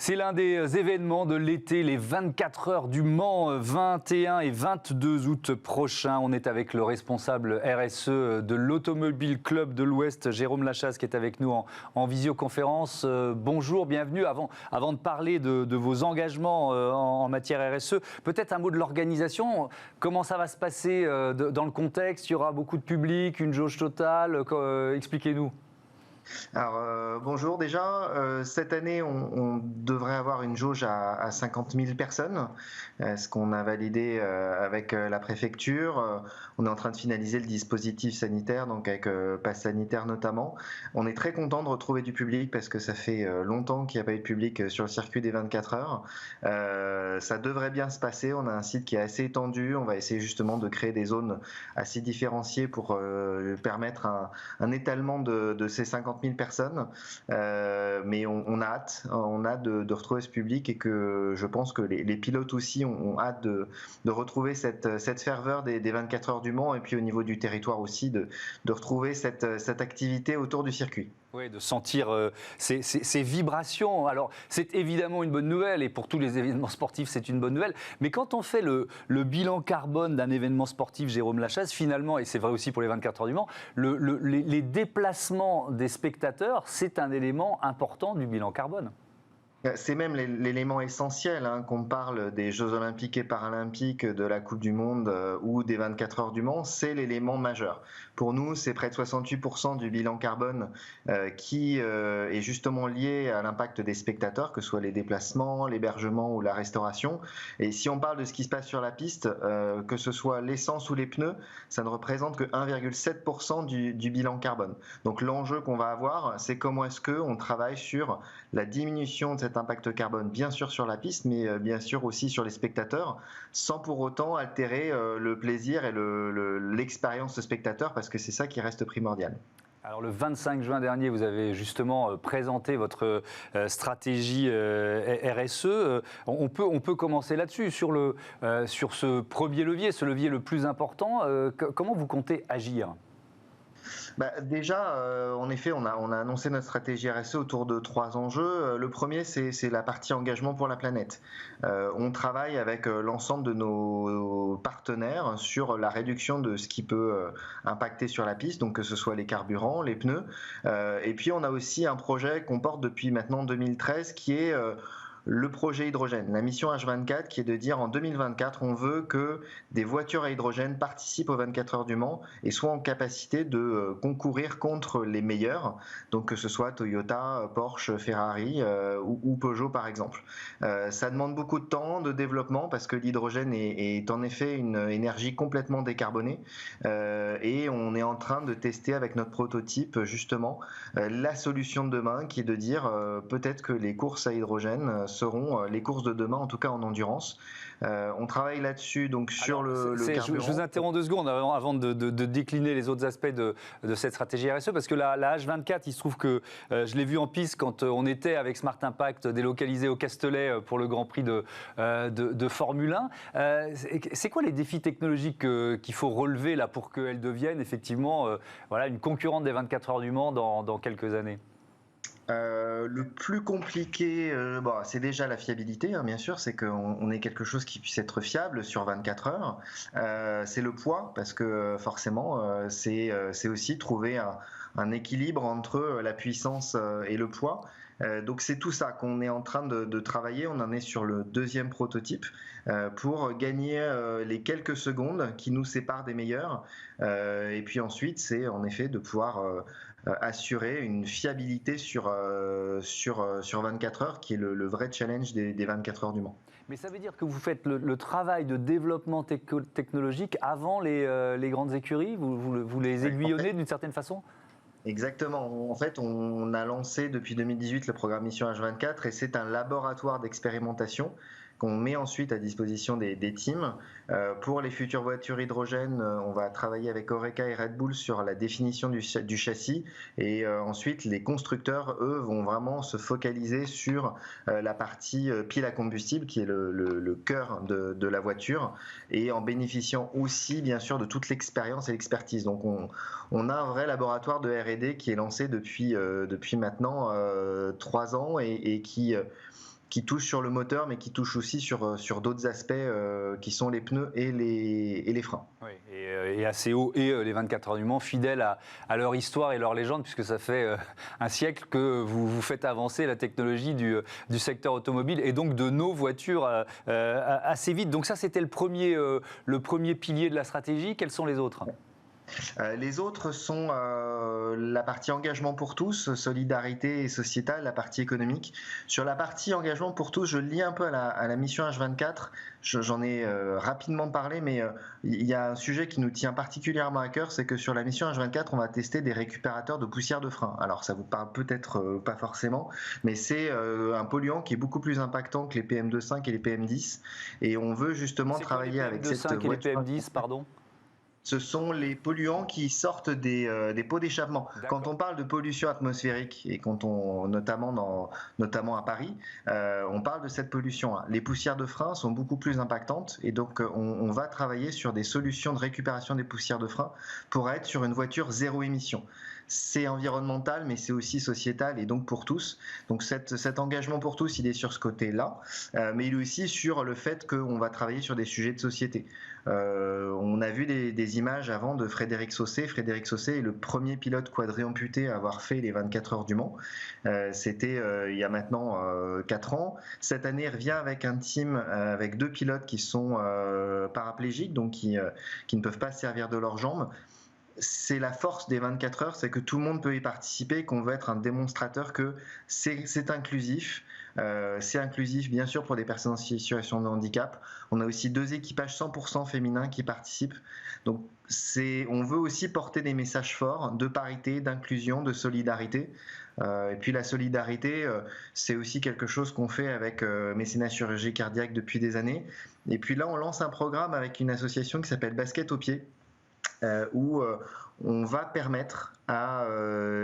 C'est l'un des événements de l'été, les 24 heures du Mans, 21 et 22 août prochains. On est avec le responsable RSE de l'Automobile Club de l'Ouest, Jérôme Lachasse, qui est avec nous en visioconférence. Bonjour, bienvenue. Avant de parler de vos engagements en matière RSE, peut-être un mot de l'organisation. Comment ça va se passer dans le contexte? Il y aura beaucoup de public, une jauge totale. Expliquez-nous. Alors, bonjour déjà. Cette année, on devrait avoir une jauge à 50 000 personnes, ce qu'on a validé avec la préfecture. On est en train de finaliser le dispositif sanitaire, donc avec passe sanitaire notamment. On est très content de retrouver du public parce que ça fait longtemps qu'il n'y a pas eu de public sur le circuit des 24 heures. Ça devrait bien se passer. On a un site qui est assez étendu. On va essayer justement de créer des zones assez différenciées pour permettre un étalement de ces 50 000 personnes, mais on a hâte de retrouver ce public et que je pense que les pilotes aussi ont hâte de retrouver cette ferveur des 24 heures du Mans et puis au niveau du territoire aussi de retrouver cette activité autour du circuit. Oui, de sentir ces vibrations. Alors, c'est évidemment une bonne nouvelle et pour tous les événements sportifs, c'est une bonne nouvelle. Mais quand on fait le bilan carbone d'un événement sportif, Jérôme Lachasse, finalement, et c'est vrai aussi pour les 24 heures du Mans, les déplacements des spectateurs, c'est un élément important du bilan carbone. C'est même l'élément essentiel, qu'on parle des Jeux Olympiques et Paralympiques, de la Coupe du Monde ou des 24 heures du Mans, c'est l'élément majeur. Pour nous, c'est près de 68% du bilan carbone qui est justement lié à l'impact des spectateurs, que ce soit les déplacements, l'hébergement ou la restauration. Et si on parle de ce qui se passe sur la piste, que ce soit l'essence ou les pneus, ça ne représente que 1,7% du bilan carbone. Donc l'enjeu qu'on va avoir, c'est comment est-ce qu'on travaille sur la diminution de cet impact carbone, bien sûr sur la piste, mais bien sûr aussi sur les spectateurs, sans pour autant altérer le plaisir et l'expérience de spectateur, parce que c'est ça qui reste primordial. Alors le 25 juin dernier, vous avez justement présenté votre stratégie RSE. On peut commencer là-dessus, sur ce premier levier, ce levier le plus important. Comment vous comptez agir ? Déjà, en effet, on a annoncé notre stratégie RSE autour de 3 enjeux. Le premier, c'est la partie engagement pour la planète. On travaille avec l'ensemble de nos partenaires sur la réduction de ce qui peut impacter sur la piste, donc que ce soit les carburants, les pneus. Et puis, on a aussi un projet qu'on porte depuis maintenant 2013 qui est le projet hydrogène, la mission H24, qui est de dire en 2024, on veut que des voitures à hydrogène participent aux 24 heures du Mans et soient en capacité de concourir contre les meilleurs, donc que ce soit Toyota, Porsche, Ferrari ou Peugeot par exemple. Ça demande beaucoup de temps, de développement, parce que l'hydrogène est en effet une énergie complètement décarbonée et on est en train de tester avec notre prototype justement la solution de demain, qui est de dire peut-être que les courses à hydrogène seront les courses de demain, en tout cas en endurance. On travaille là-dessus donc sur le carburant. Je vous interromps 2 secondes avant de décliner les autres aspects de cette stratégie RSE, parce que la H24, il se trouve que je l'ai vu en piste quand on était avec Smart Impact délocalisé au Castellet pour le Grand Prix de Formule 1. C'est quoi les défis technologiques qu'il faut relever là pour qu'elle devienne effectivement une concurrente des 24 heures du Mans dans quelques années ? Le plus compliqué, c'est déjà la fiabilité, bien sûr, c'est qu'on ait quelque chose qui puisse être fiable sur 24 heures. C'est le poids, parce que forcément, c'est aussi trouver un équilibre entre la puissance et le poids. Donc c'est tout ça qu'on est en train de travailler. On en est sur le 2e prototype pour gagner les quelques secondes qui nous séparent des meilleurs. Et puis ensuite, c'est en effet de pouvoir assurer une fiabilité sur 24 heures, qui est le vrai challenge des 24 heures du Mans. Mais ça veut dire que vous faites le travail de développement technologique avant les grandes écuries, vous les aiguillonnez d'une certaine façon ? Exactement. En fait, on a lancé depuis 2018 le programme Mission H24 et c'est un laboratoire d'expérimentation qu'on met ensuite à disposition des teams. Pour les futures voitures hydrogène, on va travailler avec Oreca et Red Bull sur la définition du châssis et ensuite les constructeurs, eux, vont vraiment se focaliser sur la partie pile à combustible qui est le cœur de la voiture et en bénéficiant aussi bien sûr de toute l'expérience et l'expertise. Donc on a un vrai laboratoire de R&D qui est lancé depuis maintenant 3 ans et qui qui touche sur le moteur, mais qui touche aussi sur d'autres aspects qui sont les pneus et les freins. Oui, et assez haut, et les 24 heures du Mans, fidèles à leur histoire et leur légende, puisque ça fait un siècle que vous faites avancer la technologie du secteur automobile et donc de nos voitures assez vite. Donc ça, c'était le premier pilier de la stratégie. Quels sont les autres ? Les autres sont la partie engagement pour tous, solidarité et sociétale, la partie économique. Sur la partie engagement pour tous, je lis un peu à la mission H24, j'en ai rapidement parlé, mais il y a un sujet qui nous tient particulièrement à cœur, c'est que sur la mission H24, on va tester des récupérateurs de poussière de frein. Alors ça vous parle peut-être pas forcément, mais c'est un polluant qui est beaucoup plus impactant que les PM2.5 et les PM10, et on veut justement travailler avec cette voiture. C'est quoi les PM2.5 et les PM10, pardon ? Ce sont les polluants qui sortent des pots d'échappement. Quand on parle de pollution atmosphérique, et quand notamment à Paris, on parle de cette pollution-là. Les poussières de frein sont beaucoup plus impactantes, et donc on va travailler sur des solutions de récupération des poussières de frein pour être sur une voiture zéro émission. C'est environnemental, mais c'est aussi sociétal et donc pour tous. Donc cet engagement pour tous, il est sur ce côté-là, mais il est aussi sur le fait qu'on va travailler sur des sujets de société. On a vu des images avant de Frédéric Sausset. Frédéric Sausset est le premier pilote quadri-amputé à avoir fait les 24 heures du Mans. C'était il y a maintenant 4 ans. Cette année, il revient avec un team avec 2 pilotes qui sont paraplégiques, donc qui ne peuvent pas se servir de leurs jambes. C'est la force des 24 heures, c'est que tout le monde peut y participer, qu'on veut être un démonstrateur que c'est inclusif. C'est inclusif bien sûr pour des personnes en situation de handicap. On a aussi 2 équipages 100% féminins qui participent. Donc on veut aussi porter des messages forts de parité, d'inclusion, de solidarité. Et puis la solidarité, c'est aussi quelque chose qu'on fait avec Mécénat Chirurgie Cardiaque depuis des années. Et puis là, on lance un programme avec une association qui s'appelle Basket au pied. Où on va permettre à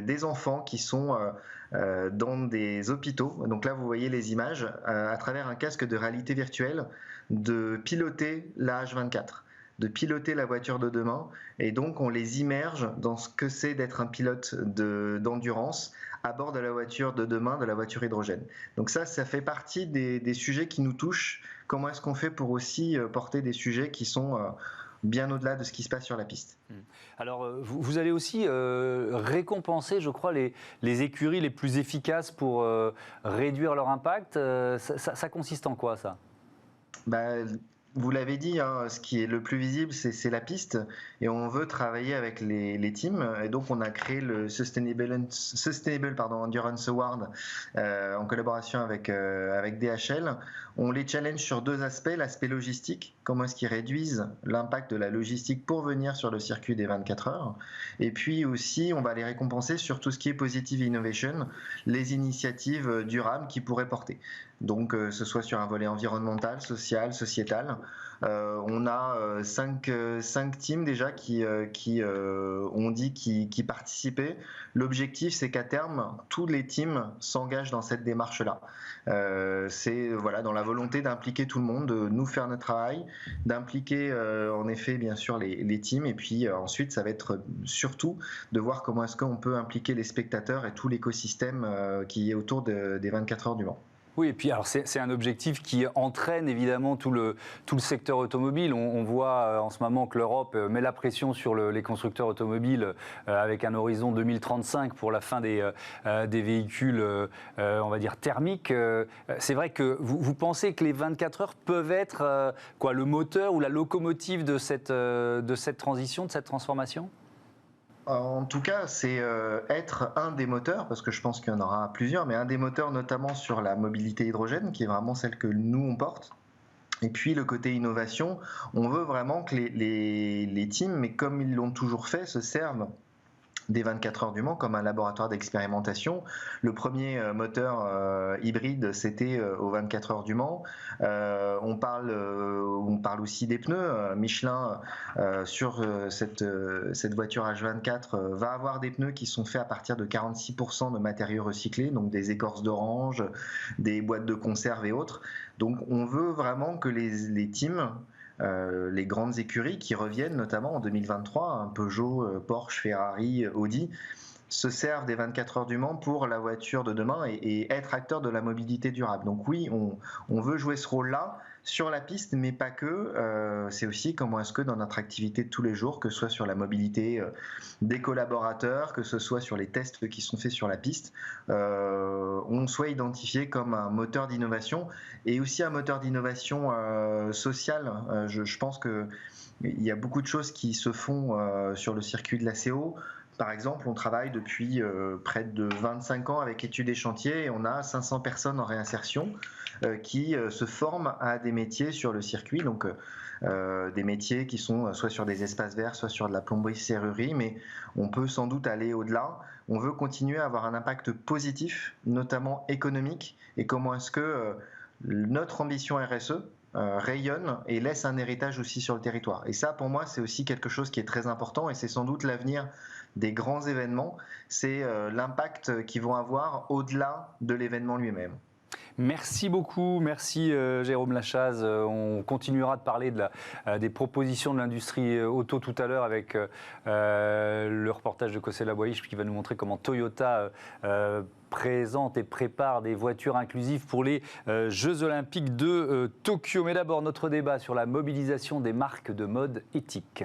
des enfants qui sont dans des hôpitaux, donc là vous voyez les images, à travers un casque de réalité virtuelle, de piloter la H24, de piloter la voiture de demain, et donc on les immerge dans ce que c'est d'être un pilote d'endurance à bord de la voiture de demain, de la voiture hydrogène. Donc ça fait partie des sujets qui nous touchent. Comment est-ce qu'on fait pour aussi porter des sujets qui sont bien au-delà de ce qui se passe sur la piste. Alors, vous allez aussi récompenser, je crois, les écuries les plus efficaces pour réduire leur impact. Ça consiste en quoi, ça ? Vous l'avez dit, hein, ce qui est le plus visible, c'est la piste, et on veut travailler avec les teams, et donc on a créé le Sustainable Endurance Award en collaboration avec DHL. On les challenge sur 2 aspects, l'aspect logistique, comment est-ce qu'ils réduisent l'impact de la logistique pour venir sur le circuit des 24 heures, et puis aussi on va les récompenser sur tout ce qui est Positive Innovation, les initiatives durables qu'ils pourraient porter. Donc que ce soit sur un volet environnemental, social, sociétal. On a 5 teams déjà qui ont dit qu'ils participaient. L'objectif, c'est qu'à terme, tous les teams s'engagent dans cette démarche-là. C'est dans la volonté d'impliquer tout le monde, de nous faire notre travail, d'impliquer en effet bien sûr les teams, et puis ensuite ça va être surtout de voir comment est-ce qu'on peut impliquer les spectateurs et tout l'écosystème qui est autour des 24 heures du Mans. Oui, et puis alors c'est un objectif qui entraîne évidemment tout le secteur automobile. On voit en ce moment que l'Europe met la pression sur les constructeurs automobiles avec un horizon 2035 pour la fin des véhicules, on va dire, thermiques. C'est vrai que vous pensez que les 24 heures peuvent être le moteur ou la locomotive de cette transition, de cette transformation ? En tout cas, c'est être un des moteurs, parce que je pense qu'il y en aura plusieurs, mais un des moteurs notamment sur la mobilité hydrogène, qui est vraiment celle que nous, on porte. Et puis le côté innovation, on veut vraiment que les teams, mais comme ils l'ont toujours fait, se servent des 24 heures du Mans comme un laboratoire d'expérimentation. Le premier moteur hybride, c'était aux 24 heures du Mans. On parle aussi des pneus. Michelin, sur cette voiture H24, va avoir des pneus qui sont faits à partir de 46% de matériaux recyclés, donc des écorces d'orange, des boîtes de conserve et autres. Donc on veut vraiment que les teams, les grandes écuries qui reviennent notamment en 2023, Peugeot, Porsche, Ferrari, Audi, se servent des 24 heures du Mans pour la voiture de demain et être acteur de la mobilité durable. Donc oui, on veut jouer ce rôle-là sur la piste, mais pas que. C'est aussi comment est-ce que dans notre activité de tous les jours, que ce soit sur la mobilité des collaborateurs, que ce soit sur les tests qui sont faits sur la piste, on soit identifié comme un moteur d'innovation et aussi un moteur d'innovation sociale. Je pense qu'il y a beaucoup de choses qui se font sur le circuit de la CO. Par exemple, on travaille depuis près de 25 ans avec Études et Chantiers et on a 500 personnes en réinsertion qui se forment à des métiers sur le circuit, donc des métiers qui sont soit sur des espaces verts, soit sur de la plomberie-serrurerie, mais on peut sans doute aller au-delà. On veut continuer à avoir un impact positif, notamment économique, et comment est-ce que notre ambition RSE rayonne et laisse un héritage aussi sur le territoire. Et ça, pour moi, c'est aussi quelque chose qui est très important et c'est sans doute l'avenir des grands événements, c'est l'impact qu'ils vont avoir au-delà de l'événement lui-même. Merci beaucoup, merci Jérôme Lachaze. On continuera de parler des propositions de l'industrie auto tout à l'heure avec le reportage de Kosela Boyish qui va nous montrer comment Toyota présente et prépare des voitures inclusives pour les Jeux Olympiques de Tokyo. Mais d'abord, notre débat sur la mobilisation des marques de mode éthique.